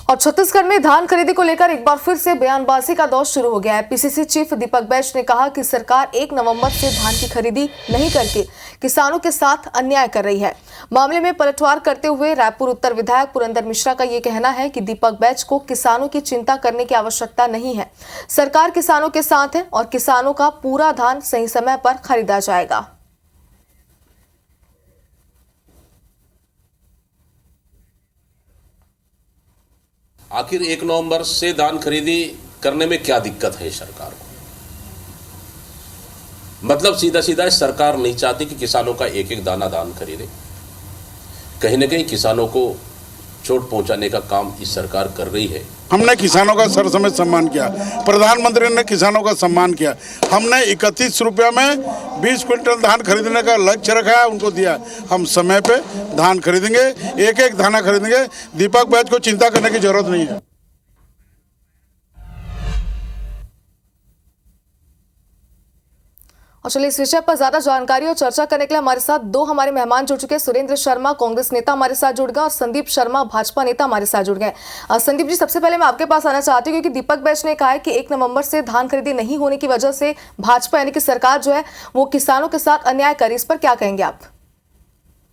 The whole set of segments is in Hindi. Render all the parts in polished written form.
और छत्तीसगढ़ में धान खरीदी को लेकर एक बार फिर से बयानबाजी का दौर शुरू हो गया है। पीसीसी चीफ दीपक बैज ने कहा कि सरकार 1 नवंबर से धान की खरीदी नहीं करके किसानों के साथ अन्याय कर रही है। मामले में पलटवार करते हुए रायपुर उत्तर विधायक पुरंदर मिश्रा का ये कहना है कि दीपक बैज को किसानों की चिंता करने की आवश्यकता नहीं है। सरकार किसानों के साथ है और किसानों का पूरा धान सही समय पर खरीदा जाएगा। आखिर 1 नवंबर से धान खरीदी करने में क्या दिक्कत है सरकार को? मतलब सीधा सीधा सरकार नहीं चाहती कि किसानों का एक एक दाना धान खरीदे। कहीं ना कहीं किसानों को चोट पहुंचाने का काम इस सरकार कर रही है। हमने किसानों का सर समेत सम्मान किया, प्रधानमंत्री ने किसानों का सम्मान किया। हमने 31 रुपया में 20 क्विंटल धान खरीदने का लक्ष्य रखा है, उनको दिया। हम समय पे धान खरीदेंगे, एक एक दाना खरीदेंगे। दीपक बैज को चिंता करने की जरूरत नहीं है। और चलिए इस विषय पर ज्यादा जानकारी और चर्चा करने के लिए हमारे साथ दो हमारे मेहमान जुड़ चुके हैं। सुरेंद्र शर्मा कांग्रेस नेता हमारे साथ जुड़ गए और संदीप शर्मा भाजपा नेता हमारे साथ जुड़ गए। संदीप जी, सबसे पहले मैं आपके पास आना चाहती हूँ क्योंकि दीपक बैज ने कहा है कि 1 नवंबर से धान खरीदी नहीं होने की वजह से भाजपा यानी कि सरकार जो है वो किसानों के साथ अन्याय करे। इस पर क्या कहेंगे आप?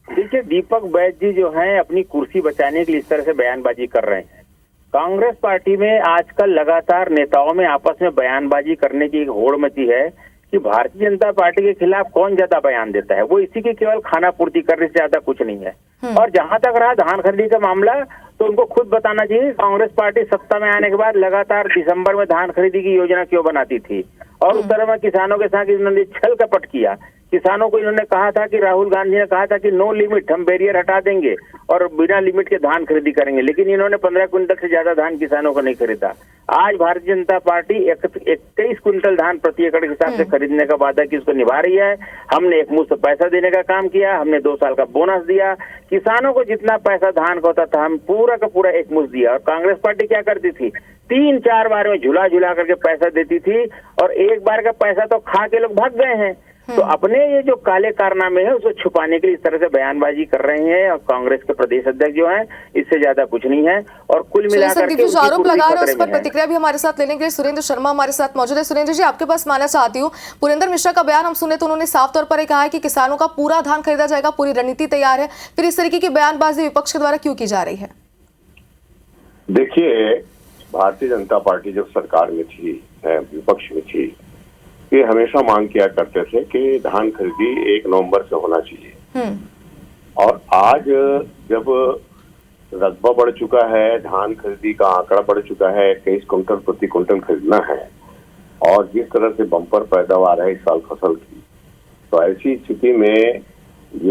देखिए, दीपक बैज जी जो है अपनी कुर्सी बचाने के लिए इस तरह से बयानबाजी कर रहे हैं। कांग्रेस पार्टी में आजकल लगातार नेताओं में आपस में बयानबाजी करने की एक होड़ मची है कि भारतीय जनता पार्टी के खिलाफ कौन ज्यादा बयान देता है। वो इसी की केवल खाना पूर्ति करने से ज्यादा कुछ नहीं है। और जहां तक रहा धान खरीदी का मामला, तो उनको खुद बताना चाहिए कांग्रेस पार्टी सत्ता में आने के बाद लगातार दिसंबर में धान खरीदी की योजना क्यों बनाती थी और उस तरह में किसानों के साथ इन्होंने छल कपट किया। किसानों को इन्होंने कहा था कि राहुल गांधी ने कहा था कि नो लिमिट, हम बैरियर हटा देंगे और बिना लिमिट के धान खरीदी करेंगे, लेकिन इन्होंने 15 क्विंटल से ज्यादा धान किसानों को नहीं खरीदा। आज भारतीय जनता पार्टी 21 क्विंटल धान प्रति एकड़ के हिसाब से खरीदने का वादा की उसको निभा रही है। हमने एक मुश्त पैसा देने का काम किया, हमने 2 साल का बोनस दिया। किसानों को जितना पैसा धान का होता था हम पूरा का पूरा एक मुश्त दिया। और कांग्रेस पार्टी क्या करती थी, 3-4 बार में झुला झुला करके पैसा देती थी और एक बार का पैसा तो खा के लोग भाग गए हैं। तो अपने ये जो काले कारनामे है उसको छुपाने के लिए इस तरह से बयानबाजी कर रहे हैं और कांग्रेस के प्रदेश अध्यक्ष जो हैं, इससे ज्यादा कुछ नहीं है। और कुल मिलाकर के जो आरोप लगा रहे हैं उस पर प्रतिक्रिया भी हमारे साथ लेने के लिए सुरेंद्र शर्मा हमारे साथ मौजूद है। सुरेंद्र जी, आपके पास मानना चाहती हूँ, पुरंदर मिश्रा का बयान हम सुने तो उन्होंने साफ तौर पर कहा है कि किसानों का पूरा धान खरीदा जाएगा, पूरी रणनीति तैयार है। फिर इस तरीके की बयानबाजी विपक्ष के द्वारा क्यों की जा रही है? देखिए, भारतीय जनता पार्टी जब सरकार में थी, विपक्ष में थी, ये हमेशा मांग किया करते थे कि धान खरीदी 1 नवंबर से होना चाहिए। और आज जब रकबा बढ़ चुका है, धान खरीदी का आंकड़ा बढ़ चुका है, 21 क्विंटल प्रति क्विंटल खरीदना है और जिस तरह से बम्पर पैदावार है इस साल फसल की, तो ऐसी स्थिति में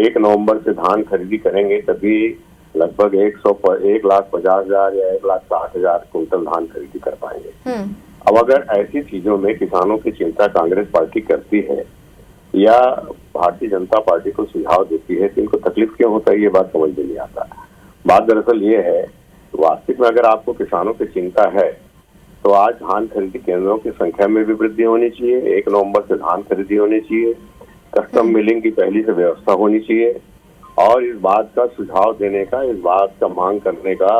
1 नवंबर से धान खरीदी करेंगे तभी लगभग 1,50,000 या 1,60,000 क्विंटल धान खरीदी कर पाएंगे। अब अगर ऐसी चीजों में किसानों की चिंता कांग्रेस पार्टी करती है या भारतीय जनता पार्टी को सुझाव देती है तो इनको तकलीफ क्यों होता है, ये बात समझ में नहीं आता। बात दरअसल ये है, वास्तविक में अगर आपको किसानों की चिंता है तो आज धान खरीदी केंद्रों की संख्या में भी वृद्धि होनी चाहिए। 1 नवंबर से धान खरीदी होनी चाहिए, कस्टम मिलिंग की पहली से व्यवस्था होनी चाहिए और इस बात का सुझाव देने का, इस बात का मांग करने का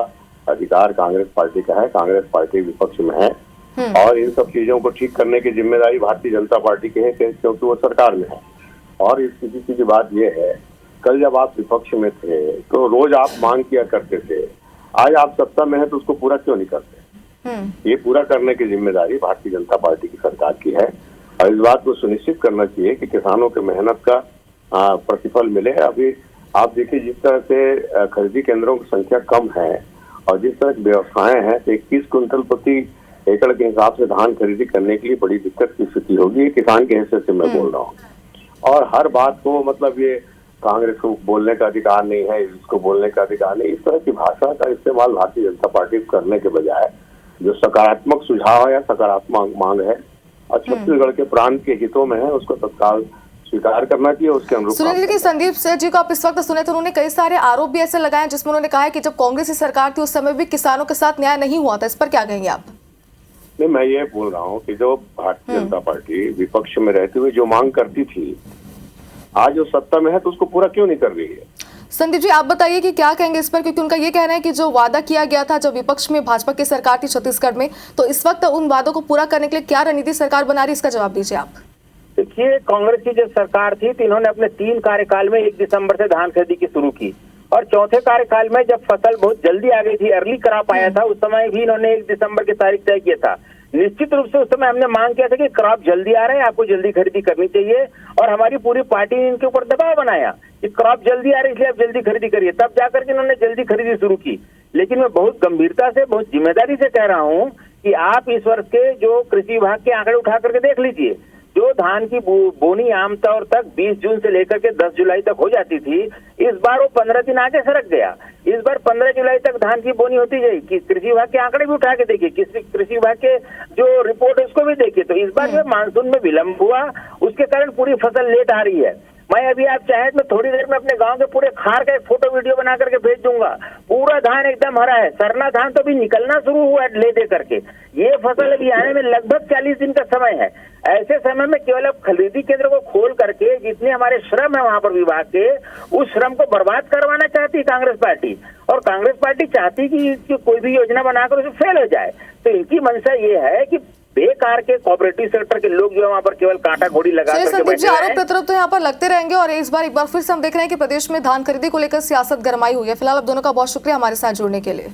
अधिकार कांग्रेस पार्टी का है। कांग्रेस पार्टी विपक्ष में है और इन सब चीजों को ठीक करने की जिम्मेदारी भारतीय जनता पार्टी की है क्योंकि वो सरकार में है। और इस स्थिति की बात यह है, कल जब आप विपक्ष में थे तो रोज आप मांग किया करते थे, आज आप सत्ता में है तो उसको पूरा क्यों नहीं करते? ये पूरा करने की जिम्मेदारी भारतीय जनता पार्टी की सरकार की है और इस बात को सुनिश्चित करना चाहिए कि किसानों के मेहनत का प्रतिफल मिले। अभी आप देखिए, जिस तरह से खरीदी केंद्रों की संख्या कम है और जिस तरह की व्यवस्थाएं हैं, तो 21 क्विंटल प्रति एकड़ के हिसाब से धान खरीदी करने के लिए बड़ी दिक्कत की स्थिति होगी। किसान के हिस्से से मैं बोल रहा हूँ। और हर बात को मतलब ये कांग्रेस को बोलने का अधिकार नहीं है, इसको बोलने का अधिकार नहीं, इस तरह की भाषा का इस्तेमाल भारतीय जनता पार्टी करने के बजाय जो सकारात्मक सुझाव है या सकारात्मक मांग है और छत्तीसगढ़ के प्रांत के हितों में है उसको तत्काल स्वीकार करना चाहिए, उसके अनुरूप। सुरेंद्र जी, संदीप सर जी को आप इस वक्त सुने तो उन्होंने कई सारे आरोप भी ऐसे लगाए जिसमें उन्होंने कहा है कि जब कांग्रेस की सरकार थी उस समय भी किसानों के साथ न्याय नहीं हुआ था। इस पर क्या कहेंगे आप? नहीं, मैं ये बोल रहा हूँ कि जो भारतीय जनता पार्टी विपक्ष में रहते हुए जो मांग करती थी, आज जो सत्ता में है तो उसको पूरा क्यों नहीं कर रही है? संदीप जी, आप बताइए कि क्या कहेंगे इस पर, क्योंकि उनका ये कहना है कि जो वादा किया गया था जब विपक्ष में भाजपा की सरकार थी छत्तीसगढ़ में, तो इस वक्त उन वादों को पूरा करने के लिए क्या रणनीति सरकार बना रही है, इसका जवाब दीजिए आप। देखिए, कांग्रेस की जब सरकार थी तो इन्होंने अपने 3 कार्यकाल में 1 दिसंबर से धान खरीदी की शुरू की, और चौथे कार्यकाल में जब फसल बहुत जल्दी आ गई थी, अर्ली क्रॉप आया था, उस समय भी इन्होंने 1 दिसंबर की तारीख तय किया था। निश्चित रूप से उस समय हमने मांग किया था कि क्रॉप जल्दी आ रहा है, आपको जल्दी खरीदी करनी चाहिए, और हमारी पूरी पार्टी ने इनके ऊपर दबाव बनाया कि क्रॉप जल्दी आ रही है इसलिए आप जल्दी खरीदी करिए, तब जाकर के इन्होंने जल्दी खरीदी शुरू की। लेकिन मैं बहुत गंभीरता से, बहुत जिम्मेदारी से कह रहा हूँ कि आप इस वर्ष के जो कृषि विभाग के आंकड़े उठा करके देख लीजिए। जो धान की बोनी आमतौर तक 20 जून से लेकर के 10 जुलाई तक हो जाती थी, इस बार वो 15 दिन आगे सरक गया। इस बार 15 जुलाई तक धान की बोनी होती जाएगी। कृषि विभाग के आंकड़े भी उठा के देखिए, कृषि विभाग के जो रिपोर्ट है उसको भी देखिए, तो इस बार जो मानसून में विलंब हुआ, उसके कारण पूरी फसल लेट आ रही है। मैं अभी आप चाहे तो थोड़ी देर में अपने गांव के पूरे खार का एक फोटो वीडियो बना करके भेज दूंगा। पूरा धान एकदम हरा है, सरना धान तो अभी निकलना शुरू हुआ है ले दे करके। ये फसल अभी आने में लगभग 40 दिन का समय है। ऐसे समय में केवल अब खरीदी केंद्र को खोल करके जितने हमारे श्रम है वहां पर विभाग के, उस श्रम को बर्बाद करवाना चाहती कांग्रेस पार्टी, और कांग्रेस पार्टी चाहती कि कोई भी योजना बनाकर उसे फेल हो जाए। तो इनकी मंशा ये है कि बेकार के कोऑपरेटिव सेक्टर के लोग जो है वहां पर केवल कांटा घोड़ी लगा करके बैठे हैं। आरोप प्रत्यारोप तो यहाँ पर लगते रहेंगे, और इस बार एक बार फिर से हम देख रहे हैं कि प्रदेश में धान खरीदी को लेकर सियासत गरमाई हुई है। फिलहाल आप दोनों का बहुत शुक्रिया हमारे साथ जुड़ने के लिए।